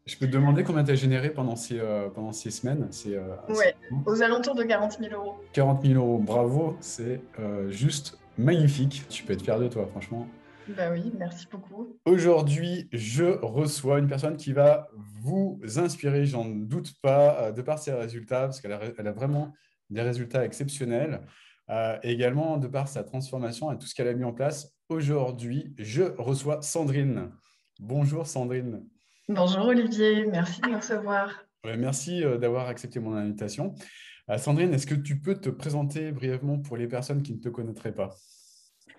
Je peux te demander combien tu as généré pendant ces semaines? C'est Ouais, aux alentours de 40 000 euros. 40 000 euros. Bravo, c'est juste magnifique. Tu peux être fier de toi, franchement. Bah oui, merci beaucoup. Aujourd'hui, je reçois une personne qui va vous inspirer, j'en doute pas, de par ses résultats, parce elle a vraiment des résultats exceptionnels. Et également de par sa transformation et tout ce qu'elle a mis en place. Aujourd'hui, je reçois Sandrine. Bonjour Sandrine. Bonjour Olivier, merci de me recevoir. Ouais, merci d'avoir accepté mon invitation. Sandrine, est-ce que tu peux te présenter brièvement pour les personnes qui ne te connaîtraient pas?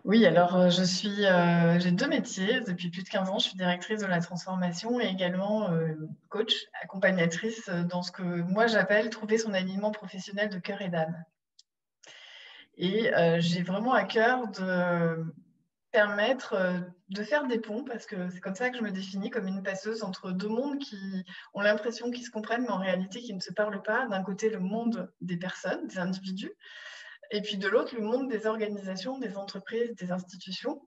Oui, alors j'ai deux métiers. Depuis plus de 15 ans, je suis directrice de la transformation et également coach, accompagnatrice dans ce que moi j'appelle trouver son alignement professionnel de cœur et d'âme. Et j'ai vraiment à cœur de permettre de faire des ponts, parce que c'est comme ça que je me définis, comme une passeuse entre deux mondes qui ont l'impression qu'ils se comprennent, mais en réalité qui ne se parlent pas. D'un côté, le monde des personnes, des individus, et puis de l'autre, le monde des organisations, des entreprises, des institutions,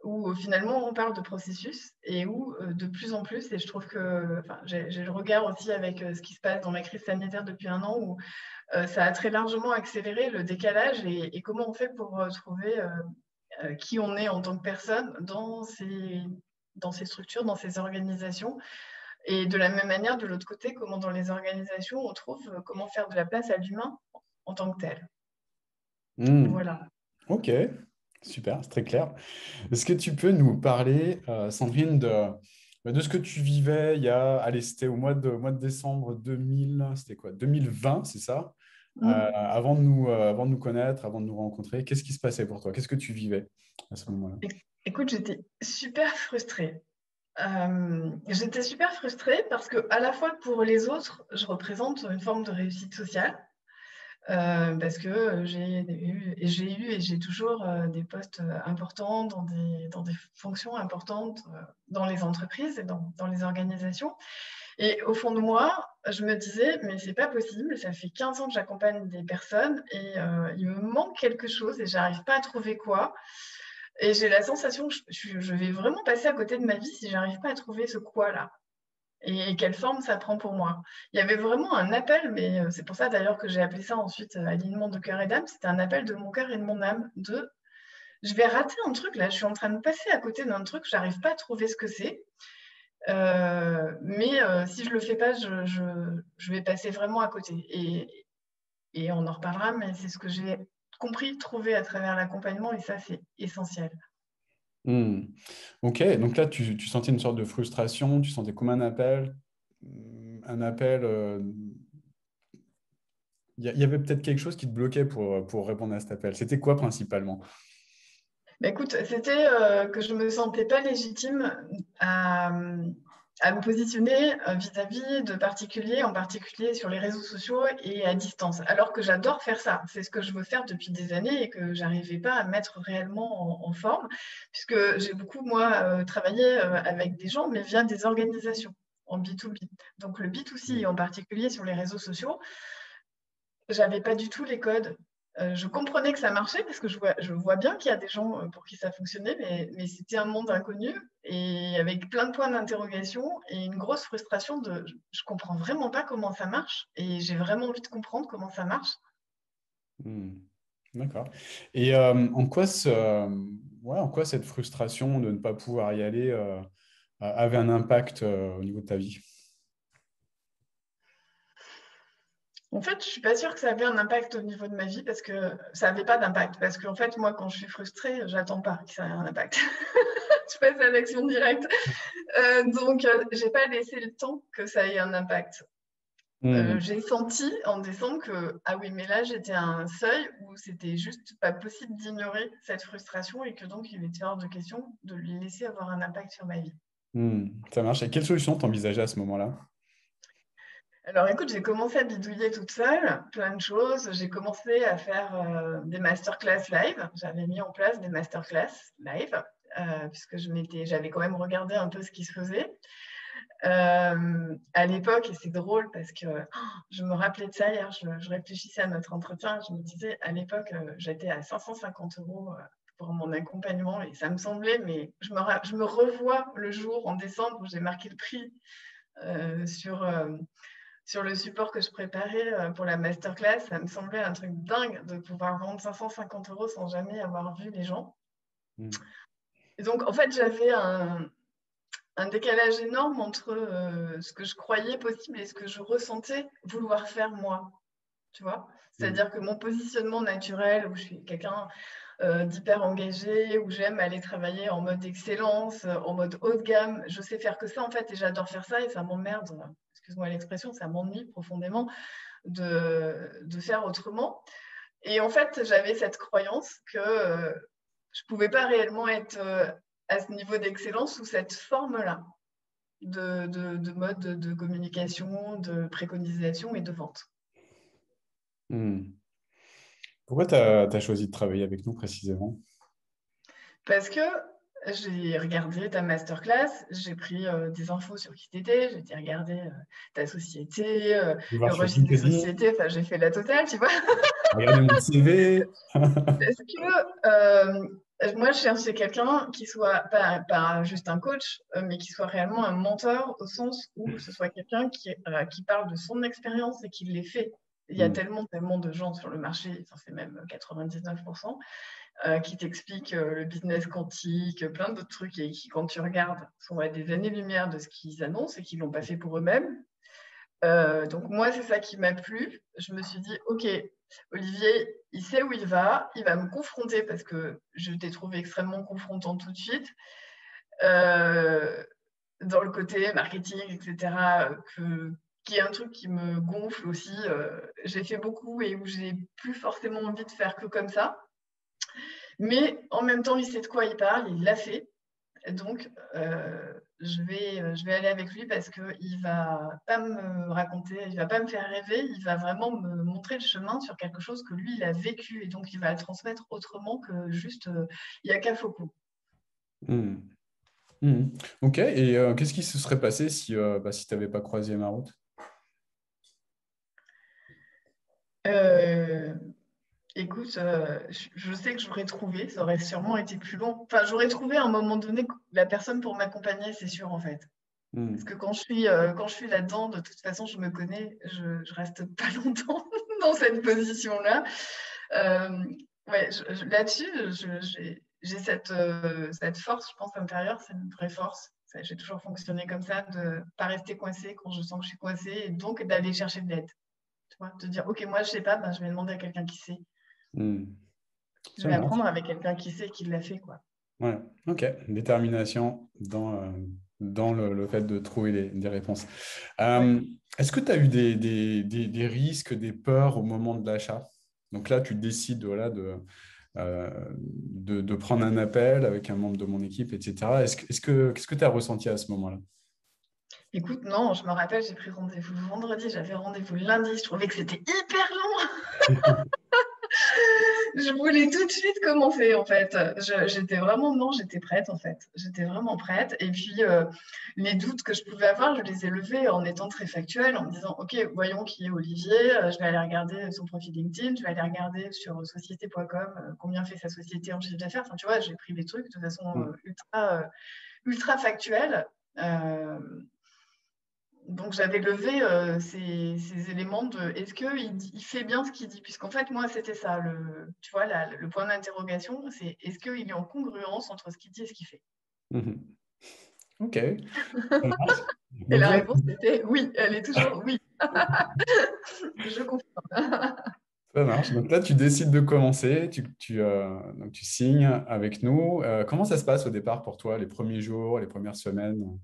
où finalement on parle de processus et où de plus en plus, et je trouve que j'ai le regard aussi avec ce qui se passe dans la crise sanitaire depuis un an, où ça a très largement accéléré le décalage et comment on fait pour trouver qui on est en tant que personne dans ces structures, dans ces organisations. Et de la même manière, de l'autre côté, comment dans les organisations, on trouve comment faire de la place à l'humain en tant que tel. Hmm, Voilà. ok, super, c'est très clair. Est-ce que tu peux nous parler, Sandrine, de ce que tu vivais allez, c'était au mois de décembre 2000, c'était quoi? 2020, c'est ça? Avant de nous connaître, avant de nous rencontrer, qu'est-ce qui se passait pour toi? Qu'est-ce que tu vivais à ce moment-là? Écoute, j'étais super frustrée. J'étais super frustrée parce que à la fois pour les autres, je représente une forme de réussite sociale. Parce que j'ai eu et j'ai toujours des postes importants dans des fonctions importantes dans les entreprises et dans les organisations. Et au fond de moi, je me disais, mais c'est pas possible, ça fait 15 ans que j'accompagne des personnes et il me manque quelque chose et j'arrive pas à trouver quoi. Et j'ai la sensation que je vais vraiment passer à côté de ma vie si j'arrive pas à trouver ce quoi-là et quelle forme ça prend pour moi. Il y avait vraiment un appel, mais c'est pour ça d'ailleurs que j'ai appelé ça ensuite alignement de cœur et d'âme. C'était un appel de mon cœur et de mon âme de je vais rater un truc là, je suis en train de passer à côté d'un truc, j'arrive pas à trouver ce que c'est. Mais si je le fais pas, je vais passer vraiment à côté. Et on en reparlera, mais c'est ce que j'ai compris, trouvé à travers l'accompagnement, et ça, c'est essentiel. Hmm. Ok, donc là, tu sentais une sorte de frustration, tu sentais comme un appel. Il y avait peut-être quelque chose qui te bloquait pour répondre à cet appel. C'était quoi principalement? Bah, écoute, c'était que je me sentais pas légitime à me positionner vis-à-vis de particuliers, en particulier sur les réseaux sociaux et à distance. Alors que j'adore faire ça. C'est ce que je veux faire depuis des années et que j'arrivais pas à mettre réellement en forme, puisque j'ai beaucoup, moi, travaillé avec des gens, mais via des organisations en B2B. Donc le B2C en particulier sur les réseaux sociaux, j'avais pas du tout les codes. Je comprenais que ça marchait parce que je vois bien qu'il y a des gens pour qui ça fonctionnait, mais c'était un monde inconnu et avec plein de points d'interrogation et une grosse frustration de je comprends vraiment pas comment ça marche et j'ai vraiment envie de comprendre comment ça marche. Hmm. D'accord. Et en quoi cette frustration de ne pas pouvoir y aller avait un impact au niveau de ta vie? En fait, je suis pas sûre que ça avait un impact au niveau de ma vie parce que ça avait pas d'impact. Parce qu'en fait, moi, quand je suis frustrée, j'attends pas que ça ait un impact. Je passe à l'action directe. J'ai pas laissé le temps que ça ait un impact. Hmm. J'ai senti en décembre que, ah oui, mais là, j'étais à un seuil où c'était juste pas possible d'ignorer cette frustration et que donc il était hors de question de lui laisser avoir un impact sur ma vie. Hmm. Ça marche. Et quelle solution t'envisageais à ce moment-là? Alors écoute, j'ai commencé à bidouiller toute seule, plein de choses. J'ai commencé à faire des masterclass live. J'avais mis en place des masterclass live, puisque j'avais quand même regardé un peu ce qui se faisait. À l'époque, et c'est drôle parce que je me rappelais de ça hier, je réfléchissais à notre entretien, je me disais, à l'époque, j'étais à 550 euros pour mon accompagnement et ça me semblait, mais je me revois le jour en décembre où j'ai marqué le prix sur le support que je préparais pour la masterclass. Ça me semblait un truc dingue de pouvoir vendre 550 € sans jamais avoir vu les gens. Mm. Et donc, en fait, j'avais un décalage énorme entre ce que je croyais possible et ce que je ressentais vouloir faire moi. Tu vois? Mm. C'est-à-dire que mon positionnement naturel, où je suis quelqu'un d'hyper engagé, où j'aime aller travailler en mode excellence, en mode haut de gamme, je sais faire que ça en fait et j'adore faire ça et ça m'emmerde, excuse-moi l'expression, ça m'ennuie profondément de faire autrement. Et en fait, j'avais cette croyance que je ne pouvais pas réellement être à ce niveau d'excellence sous cette forme-là de mode de communication, de préconisation et de vente. Mm. Pourquoi tu as choisi de travailler avec nous précisément? Parce que j'ai regardé ta masterclass, j'ai pris des infos sur qui t'étais, j'ai été regarder ta société, De le voir sur registre des LinkedIn, sociétés, enfin j'ai fait la totale, tu vois. regarder mon CV. Parce que moi je cherchais quelqu'un qui soit pas juste un coach, mais qui soit réellement un mentor au sens où ce soit quelqu'un qui parle de son expérience et qui l'ait fait. Il y a Mm. tellement de gens sur le marché, enfin, c'est même 99%, qui t'expliquent le business quantique, plein d'autres trucs et qui, quand tu regardes, sont à des années-lumière de ce qu'ils annoncent et qu'ils ne l'ont pas fait pour eux-mêmes. Donc moi, c'est ça qui m'a plu. Je me suis dit, OK, Olivier, il sait où il va me confronter parce que je t'ai trouvé extrêmement confrontant tout de suite. Dans le côté marketing, etc., qui est un truc qui me gonfle aussi. J'ai fait beaucoup et où j'ai plus forcément envie de faire que comme ça. Mais en même temps, il sait de quoi il parle, il l'a fait. Donc, je vais aller avec lui parce qu'il ne va pas me raconter, il ne va pas me faire rêver, il va vraiment me montrer le chemin sur quelque chose que lui, il a vécu et donc il va le transmettre autrement que juste il n'y a qu'à Faucon. Mm. Mm. Ok, et qu'est-ce qui se serait passé si tu n'avais pas croisé ma route? Euh, Écoute, je sais que j'aurais trouvé, ça aurait sûrement été plus long. Enfin, j'aurais trouvé à un moment donné la personne pour m'accompagner, c'est sûr en fait. Parce Mm. que quand je suis là-dedans, de toute façon, je me connais, je reste pas longtemps dans cette position-là. Ouais, là-dessus, j'ai cette force, je pense, intérieure, c'est une vraie force. J'ai toujours fonctionné comme ça, de ne pas rester coincée quand je sens que je suis coincée, et donc d'aller chercher de l'aide. Tu vois, de dire, OK, moi, je sais pas, ben, je vais demander à quelqu'un qui sait. Mm. Je Ça vais marche. apprendre avec quelqu'un qui sait, qui l'a fait, quoi. Ouais, ok. Détermination dans le fait de trouver des réponses. Ouais. Est-ce que tu as eu des risques, des peurs au moment de l'achat? Donc là, tu décides voilà, de prendre un appel avec un membre de mon équipe, etc. Qu'est-ce que tu as ressenti à ce moment-là? Écoute, non, je me rappelle, j'ai pris rendez-vous le vendredi, j'avais rendez-vous le lundi, je trouvais que c'était hyper long. Je voulais tout de suite commencer, en fait. J'étais vraiment, non, j'étais prête, en fait. J'étais vraiment prête. Et puis, les doutes que je pouvais avoir, je les ai levés en étant très factuelle, en me disant, OK, voyons qui est Olivier. Je vais aller regarder son profil LinkedIn, je vais aller regarder sur société.com combien fait sa société en chiffre d'affaires. Enfin, tu vois, j'ai pris des trucs de façon Mm. ultra factuelle. Euh, donc j'avais levé ces éléments de est-ce qu'il fait bien ce qu'il dit? Puisqu'en fait, moi, c'était ça, tu vois, le point d'interrogation, c'est est-ce qu'il est en congruence entre ce qu'il dit et ce qu'il fait? Mhm. Ok, ça marche. Et Donc la là, réponse était oui, elle est toujours oui. Je confirme. ça marche. Donc là, tu décides de commencer, donc tu signes avec nous. Comment ça se passe au départ pour toi, les premiers jours, les premières semaines?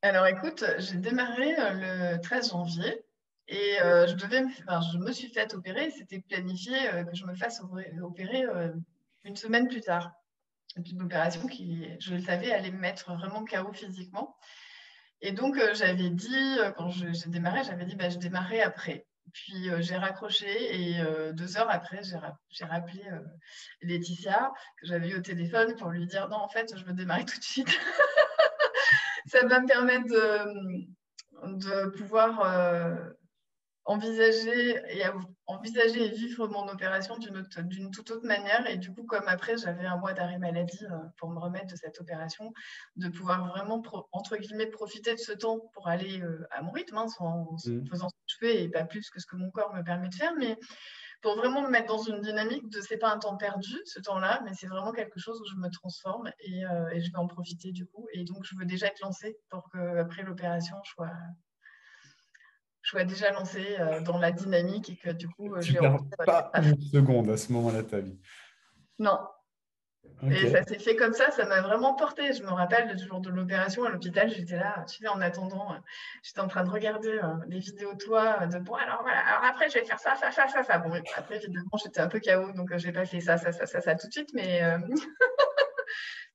Alors écoute, j'ai démarré le 13 janvier et je me suis fait opérer. C'était planifié que je me fasse opérer une semaine plus tard. Une opération qui, je le savais, allait me mettre vraiment KO physiquement. Et donc, j'avais dit, quand j'ai démarré, j'avais dit, bah, je démarrais après. Puis, j'ai raccroché et 2 heures après, j'ai rappelé Laetitia, que j'avais eu au téléphone, pour lui dire, non, en fait, je veux démarrer tout de suite. Ça va me permettre de pouvoir envisager et vivre mon opération d'une toute autre manière. Et du coup, comme après, j'avais un mois d'arrêt maladie pour me remettre de cette opération, de pouvoir vraiment, entre guillemets, profiter de ce temps pour aller à mon rythme, en faisant ce que je fais et pas plus que ce que mon corps me permet de faire, mais pour vraiment me mettre dans une dynamique de c'est pas un temps perdu, ce temps-là, mais c'est vraiment quelque chose où je me transforme et je vais en profiter du coup. Et donc, je veux déjà être lancée pour qu'après l'opération, je sois déjà lancée dans la dynamique et que du coup, Tu j'ai perds envie pas à fond. une seconde à ce moment-là de ta vie. Non. Ok. Et ça s'est fait comme ça m'a vraiment portée. Je me rappelle du jour de l'opération à l'hôpital, j'étais là, tu sais, en attendant, j'étais en train de regarder les vidéos de toi, de bon, alors voilà, alors après, je vais faire ça, ça, ça, ça, ça. Bon, après, évidemment, j'étais un peu KO, donc j'ai pas fait ça, ça, ça, ça, ça tout de suite, mais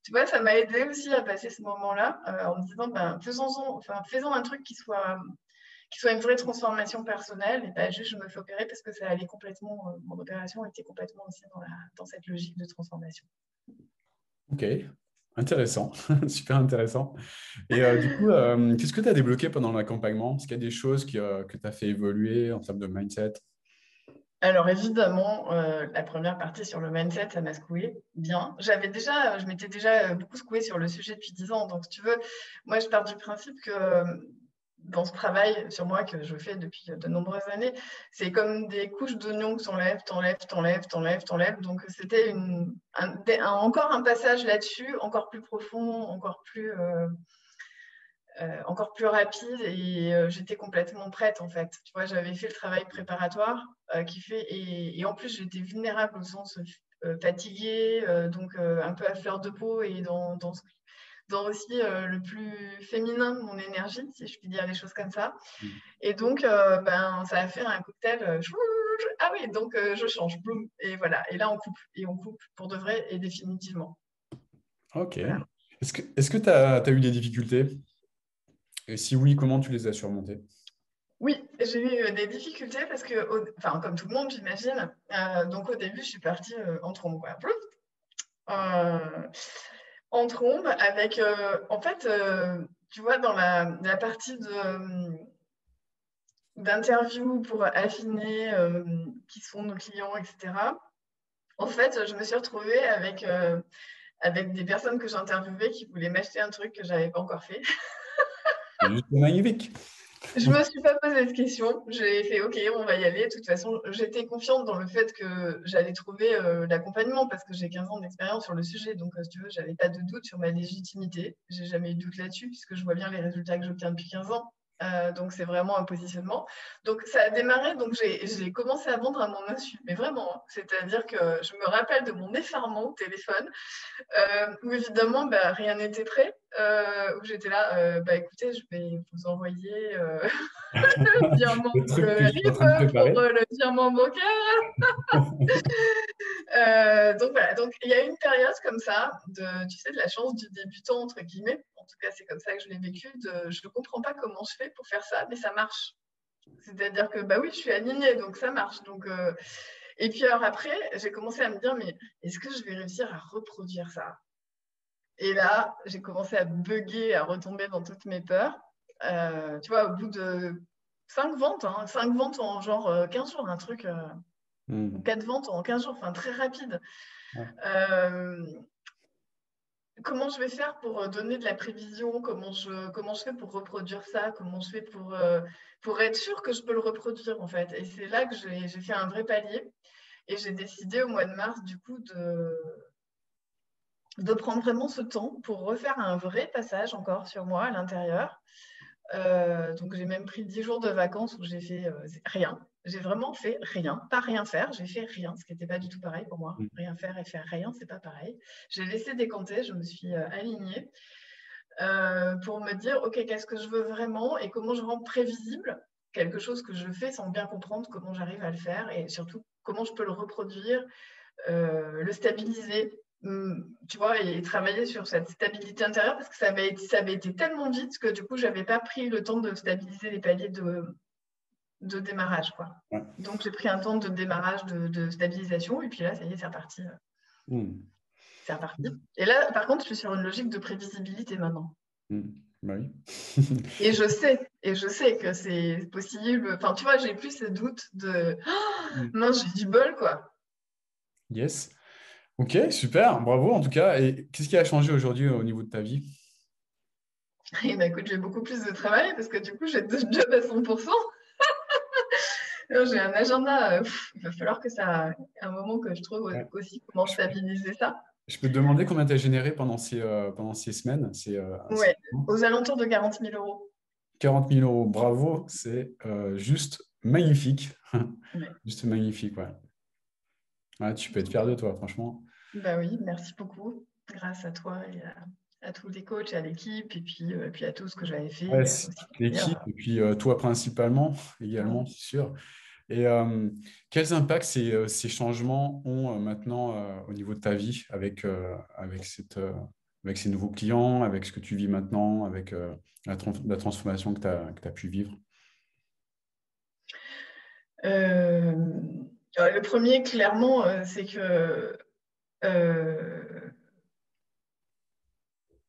tu vois, ça m'a aidé aussi à passer ce moment-là en me disant, ben, faisons un truc qui soit une vraie transformation personnelle et pas juste je me fais opérer parce que ça allait complètement, mon opération était complètement aussi dans cette logique de transformation. Ok. Intéressant. Super intéressant. Et du coup, qu'est-ce que tu as débloqué pendant l'accompagnement? Est-ce qu'il y a des choses que tu as fait évoluer en termes de mindset? Alors évidemment, la première partie sur le mindset, ça m'a secouée bien. Je m'étais déjà beaucoup secouée sur le sujet depuis 10 ans. Donc, si tu veux, moi, je pars du principe que dans ce travail sur moi que je fais depuis de nombreuses années, c'est comme des couches d'oignons que t'enlèves. Donc, c'était encore un passage là-dessus, encore plus profond, encore plus rapide et j'étais complètement prête en fait. Tu vois, j'avais fait le travail préparatoire et en plus j'étais vulnérable au sens fatiguée, donc un peu à fleur de peau et dans aussi le plus féminin de mon énergie, si je puis dire les choses comme ça. Mm. Et donc, ça a fait un cocktail. Ah oui, donc je change, boum, et voilà. Et là, on coupe pour de vrai et définitivement. Ok. Voilà. Est-ce que tu as eu des difficultés? Et si oui, comment tu les as surmontées? Oui, j'ai eu des difficultés parce que, comme tout le monde, j'imagine. Donc, au début, je suis partie en trombe, quoi. Euh, En trombe, avec, en fait, tu vois, dans la partie d'interview pour affiner qui sont nos clients, etc. En fait, je me suis retrouvée avec des personnes que j'interviewais qui voulaient m'acheter un truc que j'avais pas encore fait. C'est juste magnifique. Je me suis pas posé de questions. J'ai fait OK, on va y aller. De toute façon, j'étais confiante dans le fait que j'allais trouver l'accompagnement parce que j'ai 15 ans d'expérience sur le sujet. Donc, si tu veux, j'avais pas de doute sur ma légitimité. J'ai jamais eu de doute là-dessus puisque je vois bien les résultats que j'obtiens depuis 15 ans. Donc, c'est vraiment un positionnement. Donc, ça a démarré. Donc, j'ai commencé à vendre à mon insu. Mais vraiment, hein. C'est-à-dire que je me rappelle de mon effarement au téléphone où évidemment, rien n'était prêt. Où j'étais là, écoutez, je vais vous envoyer le virement Le truc que de je suis en train de RIB pour préparer. le virement bancaire. Donc voilà, donc il y a une période comme ça, tu sais, de la chance du débutant, entre guillemets. En tout cas, c'est comme ça que je l'ai vécu. Je ne comprends pas comment je fais pour faire ça, mais ça marche. C'est-à-dire que, bah oui, je suis alignée, donc ça marche. Donc, et puis alors après, j'ai commencé à me dire, mais est-ce que je vais réussir à reproduire ça? Et là, j'ai commencé à bugger, à retomber dans toutes mes peurs. Tu vois, au bout de 5 ventes en genre 15 jours, un truc, ou Hmm. 4 ventes en 15 jours, enfin très rapide. Ouais. Euh, Comment je vais faire pour donner de la prévision? Comment je fais pour reproduire ça? Comment je fais pour être sûre que je peux le reproduire, en fait? Et c'est là que j'ai fait un vrai palier. Et j'ai décidé au mois de mars, du coup, de prendre vraiment ce temps pour refaire un vrai passage encore sur moi à l'intérieur. Donc j'ai même pris 10 jours de vacances où j'ai fait rien. J'ai vraiment fait rien, pas rien faire, j'ai fait rien, ce qui n'était pas du tout pareil pour moi. Hmm. Rien faire et faire rien, c'est pas pareil. J'ai laissé décanter, je me suis alignée pour me dire, OK, qu'est-ce que je veux vraiment et comment je rends prévisible quelque chose que je fais sans bien comprendre comment j'arrive à le faire et surtout comment je peux le reproduire, le stabiliser, tu vois, et travailler sur cette stabilité intérieure parce que ça avait été tellement vite que du coup, je n'avais pas pris le temps de stabiliser les paliers de démarrage, quoi. Ouais. Donc, j'ai pris un temps de démarrage, de stabilisation, et puis là, ça y est, c'est reparti. Hmm. C'est reparti. Et là, par contre, je suis sur une logique de prévisibilité maintenant. Hmm. Bah oui. Et je sais que c'est possible. Enfin, tu vois, j'ai plus ce doute de Mm. mince, j'ai du bol, quoi. Yes. Ok, super, bravo en tout cas. Et qu'est-ce qui a changé aujourd'hui au niveau de ta vie? Et bah, écoute, j'ai beaucoup plus de travail parce que du coup, j'ai deux jobs à 100%. J'ai un agenda. Il va falloir que ça, un moment que je trouve Ouais. aussi comment Je, stabiliser ça. je peux te demander combien tu as généré pendant ces semaines? Ouais, aux alentours de 40 000 euros. 40 000 euros, bravo, c'est juste magnifique. Ouais. Juste magnifique, ouais. Ouais, tu peux être fier de toi, franchement. Bah oui, merci beaucoup. Grâce à toi et à tous les coachs et à l'équipe, et puis à tout ce que j'avais Ouais, fait c'est aussi toute derrière. l'équipe, et puis toi principalement, également, c'est sûr. Et quels impacts ces changements ont maintenant au niveau de ta vie avec ces nouveaux clients, avec ce que tu vis maintenant, avec la transformation que tu as pu vivre? Euh, le premier, clairement, c'est que euh,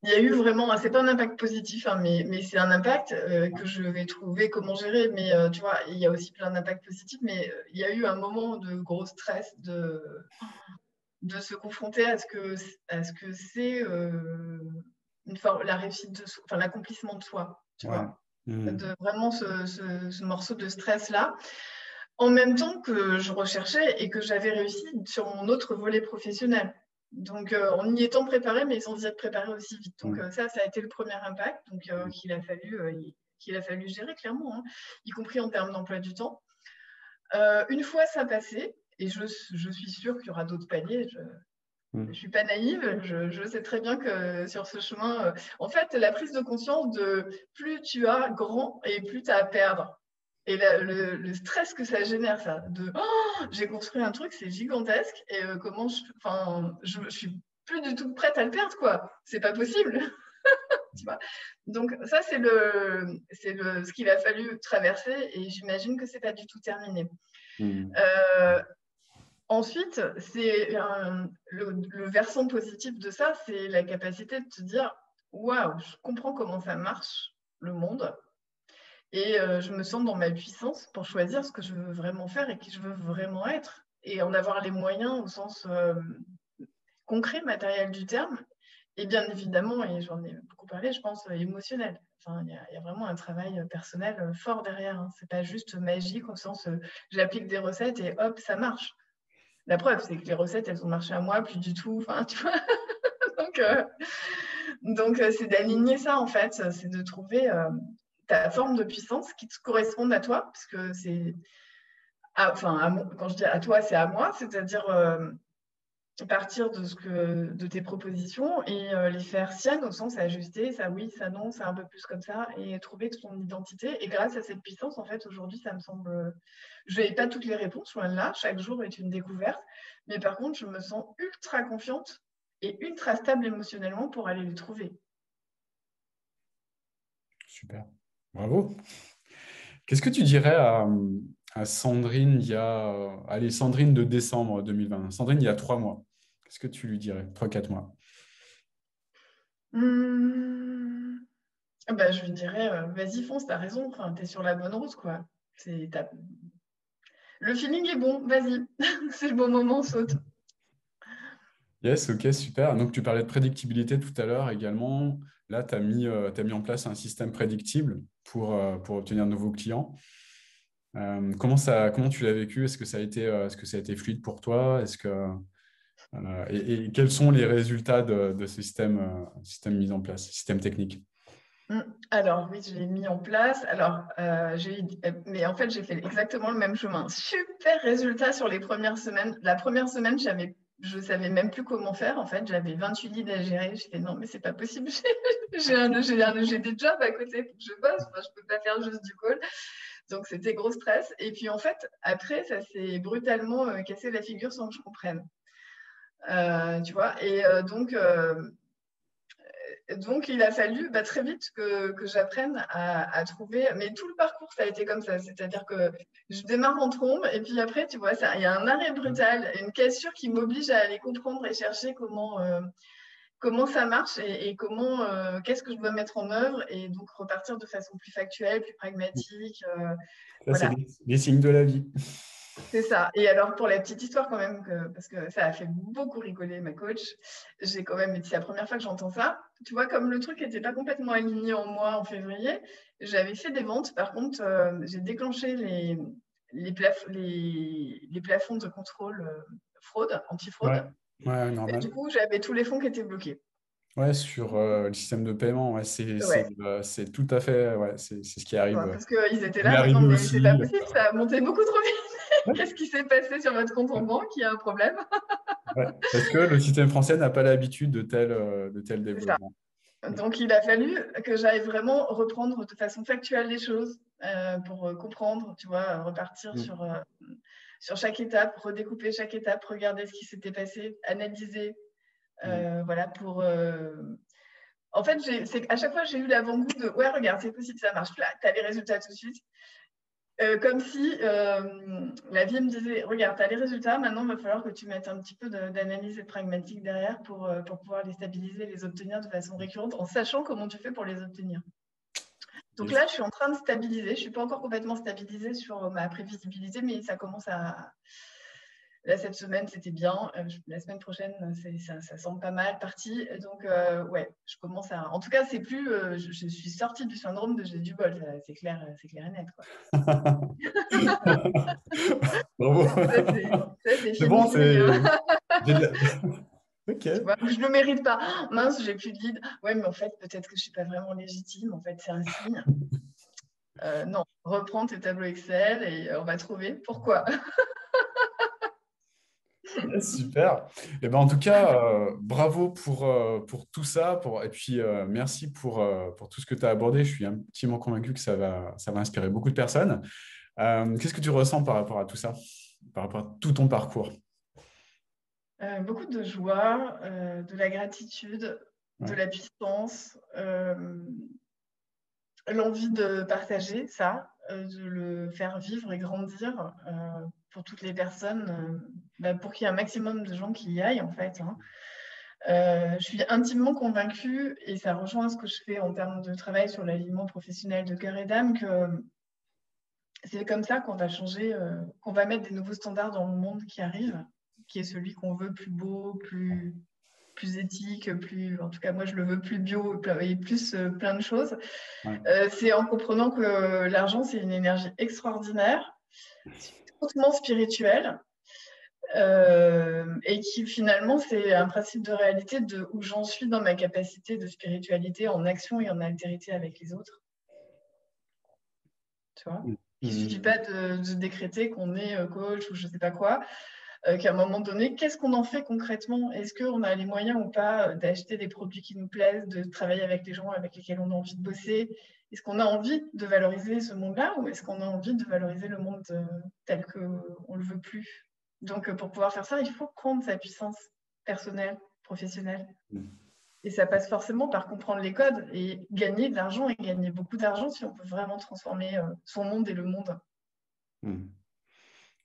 il y a eu vraiment, c'est pas un impact positif, hein, mais c'est un impact que je vais trouver comment gérer. Mais tu vois, il y a aussi plein d'impacts positifs, mais il y a eu un moment de gros stress de se confronter à ce que c'est la réussite de soi, enfin l'accomplissement de soi, tu Ouais. vois, Hmm. de vraiment ce morceau de stress-là, en même temps que je recherchais et que j'avais réussi sur mon autre volet professionnel. Donc, en y étant préparé, mais sans y être préparé aussi vite. Donc, Hmm. ça a été le premier impact donc, qu'il a fallu gérer clairement, hein, y compris en termes d'emploi du temps. Une fois ça passé, et je suis sûre qu'il y aura d'autres paliers, je Hmm. suis pas naïve, je sais très bien que sur ce chemin, en fait, la prise de conscience de plus tu as grand et plus tu as à perdre. Et le stress que ça génère, ça, de j'ai construit un truc, c'est gigantesque, et enfin, je suis plus du tout prête à le perdre, quoi. C'est pas possible, tu vois. Donc, ça, ce qu'il a fallu traverser, et j'imagine que c'est pas du tout terminé. Hmm. Euh, Ensuite, le versant positif de ça, c'est la capacité de te dire waouh, je comprends comment ça marche, le monde, et je me sens dans ma puissance pour choisir ce que je veux vraiment faire et qui je veux vraiment être, et en avoir les moyens au sens concret, matériel du terme, et bien évidemment, et j'en ai beaucoup parlé, je pense émotionnel. Enfin, il y a vraiment un travail personnel fort derrière. Hein. C'est pas juste magique au sens j'applique des recettes et hop, ça marche. La preuve, c'est que les recettes, elles ont marché à moi, plus du tout. Enfin, tu vois. Donc, c'est d'aligner ça, en fait. C'est de trouver ta forme de puissance qui te corresponde à toi. Parce que c'est. Quand je dis à toi, c'est à moi. C'est-à-dire partir de tes propositions et les faire siennes, au sens ajuster, ça oui, ça non, ça un peu plus comme ça, et trouver ton identité. Et grâce à cette puissance, en fait, aujourd'hui, ça me semble. Je n'ai pas toutes les réponses, loin de là, chaque jour est une découverte, mais par contre, je me sens ultra confiante et ultra stable émotionnellement pour aller les trouver. Super. Bravo. Qu'est-ce que tu dirais à Sandrine allez, Sandrine de décembre 2020, Sandrine il y a 3 mois. Qu'est-ce que tu lui dirais? 3, 4 mois. Hum, Bah, je lui dirais, vas-y, fonce, t'as raison, enfin, t'es sur la bonne route, quoi. Le feeling est bon, vas-y, c'est le bon moment, saute. Yes, ok, super. Donc, tu parlais de prédictibilité tout à l'heure également. Là, t'as mis en place un système prédictible pour obtenir de nouveaux clients. Comment tu l'as vécu? Est-ce que ça a été fluide pour toi? Et quels sont les résultats de ce système mis en place, système technique? Alors oui, je l'ai mis en place. Alors, mais en fait, j'ai fait exactement le même chemin. Super résultat sur les premières semaines. La première semaine, je savais même plus comment faire. En fait, j'avais 28 leads à gérer. J'ai fait non, mais c'est pas possible. J'ai des jobs à côté pour que je bosse. Enfin, je peux pas faire juste du call. Donc, c'était gros stress. Et puis, en fait, après, ça s'est brutalement cassé la figure sans que je comprenne. Tu vois. Donc, il a fallu très vite que j'apprenne à trouver. Mais tout le parcours, ça a été comme ça. C'est-à-dire que je démarre en trombe et puis après, tu vois, il y a un arrêt brutal, une cassure qui m'oblige à aller comprendre et chercher comment. comment ça marche et comment, qu'est-ce que je dois mettre en œuvre et donc repartir de façon plus factuelle, plus pragmatique. Ça, c'est Voilà, les signes de la vie. c'est ça. Et alors, pour la petite histoire, quand même, parce que ça a fait beaucoup rigoler ma coach, j'ai quand même, c'est la première fois que j'entends ça. Tu vois, comme le truc n'était pas complètement aligné en moi en février, j'avais fait des ventes. Par contre, j'ai déclenché les plafonds de contrôle fraude, Ouais, anti-fraude. ouais, Et du normal. coup, j'avais tous les fonds qui étaient bloqués. Ouais, sur le système de paiement, ouais, Ouais, c'est tout à fait, ouais, c'est ce qui tu arrive. vois, parce qu'ils étaient Ça m'est là, mais non, arrivé mais c'est pas aussi. possible, ça a monté beaucoup trop vite. Ouais, Qu'est-ce qui s'est passé sur votre compte en ouais, banque? Il y a un problème. ouais. Parce que le système français n'a pas l'habitude de tel C'est ça. développement. Mm. Donc, il a fallu que j'aille vraiment reprendre de façon factuelle les choses pour comprendre, tu vois, repartir Mm. sur chaque étape, redécouper chaque étape, regarder ce qui s'était passé, analyser. Mm. Voilà, pour. En fait, c'est à chaque fois, j'ai eu l'avant-goût de ouais, regarde, c'est possible, ça marche. Là, tu as les résultats tout de suite. Comme si la vie me disait, regarde, tu as les résultats, maintenant il va falloir que tu mettes un petit peu d'analyse et de pragmatique derrière pour pouvoir les stabiliser, les obtenir de façon récurrente, en sachant comment tu fais pour les obtenir. Donc Yes. là, je suis en train de stabiliser. Je ne suis pas encore complètement stabilisée sur ma prévisibilité, mais ça commence à... Là, cette semaine, c'était bien. La semaine prochaine, ça semble pas mal parti. Donc, ouais, je commence à... En tout cas, c'est plus... je suis sortie du syndrome de j'ai du bol. C'est clair et net, quoi. Bravo. Ça, c'est C'est bon, fini. c'est. j'ai de la- Ok. Tu vois, je ne le mérite pas. Oh, mince, j'ai plus de lead. Ouais, mais en fait, peut-être que je ne suis pas vraiment légitime. En fait, c'est un signe. Non, reprends tes tableaux Excel et on va trouver pourquoi. Yes, super. Et ben, en tout cas, bravo pour tout ça. Et puis, merci pour tout ce que tu as abordé. Je suis intimement convaincu que ça va inspirer beaucoup de personnes. Qu'est-ce que tu ressens par rapport à tout ça, par rapport à tout ton parcours? Beaucoup de joie, de la gratitude, de Ouais. la puissance, l'envie de partager ça, de le faire vivre et grandir pour toutes les personnes, pour qu'il y ait un maximum de gens qui y aillent en fait. Hein. Je suis intimement convaincue, et ça rejoint ce que je fais en termes de travail sur l'alignement professionnel de cœur et d'âme, que c'est comme ça qu'on va changer, qu'on va mettre des nouveaux standards dans le monde qui arrive, qui est celui qu'on veut plus beau, plus éthique, plus, en tout cas moi je le veux plus bio et plus plein de choses. Ouais. C'est en comprenant que l'argent c'est une énergie extraordinaire, hautement spirituelle, et qui finalement c'est un principe de réalité de où j'en suis dans ma capacité de spiritualité en action et en altérité avec les autres, tu vois. Il ne suffit Mm. pas de décréter qu'on est coach ou je ne sais pas quoi, qu'à un moment donné, qu'est-ce qu'on en fait concrètement? Est-ce qu'on a les moyens ou pas d'acheter des produits qui nous plaisent, de travailler avec les gens avec lesquels on a envie de bosser? Est-ce qu'on a envie de valoriser ce monde-là ou est-ce qu'on a envie de valoriser le monde tel qu'on ne le veut plus? Donc, pour pouvoir faire ça, il faut prendre sa puissance personnelle, professionnelle. Mm. Et ça passe forcément par comprendre les codes et gagner de l'argent et gagner beaucoup d'argent si on peut vraiment transformer son monde et le monde. Mm.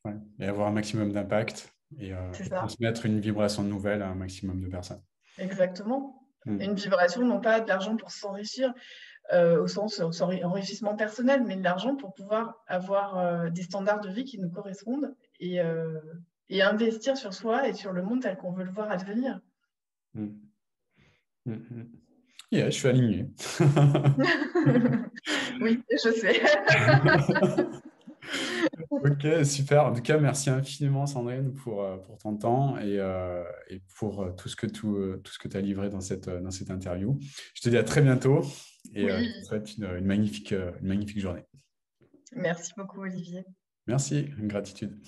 Ouais. Et avoir un maximum d'impact C'est et ça. transmettre une vibration nouvelle à un maximum de personnes. Exactement. Mm. Une vibration, non pas de l'argent pour s'enrichir, au sens enrichissement personnel, mais de l'argent pour pouvoir avoir des standards de vie qui nous correspondent et investir sur soi et sur le monde tel qu'on veut le voir advenir. Mm. Mm. Mm. Yeah, je suis aligné. Oui, je sais. Ok, super. En tout cas, merci infiniment, Sandrine, pour ton temps et pour tout ce que tu as livré dans cette interview. Je te dis à très bientôt et je te Oui, souhaite une magnifique journée. merci beaucoup, Olivier. Merci, gratitude.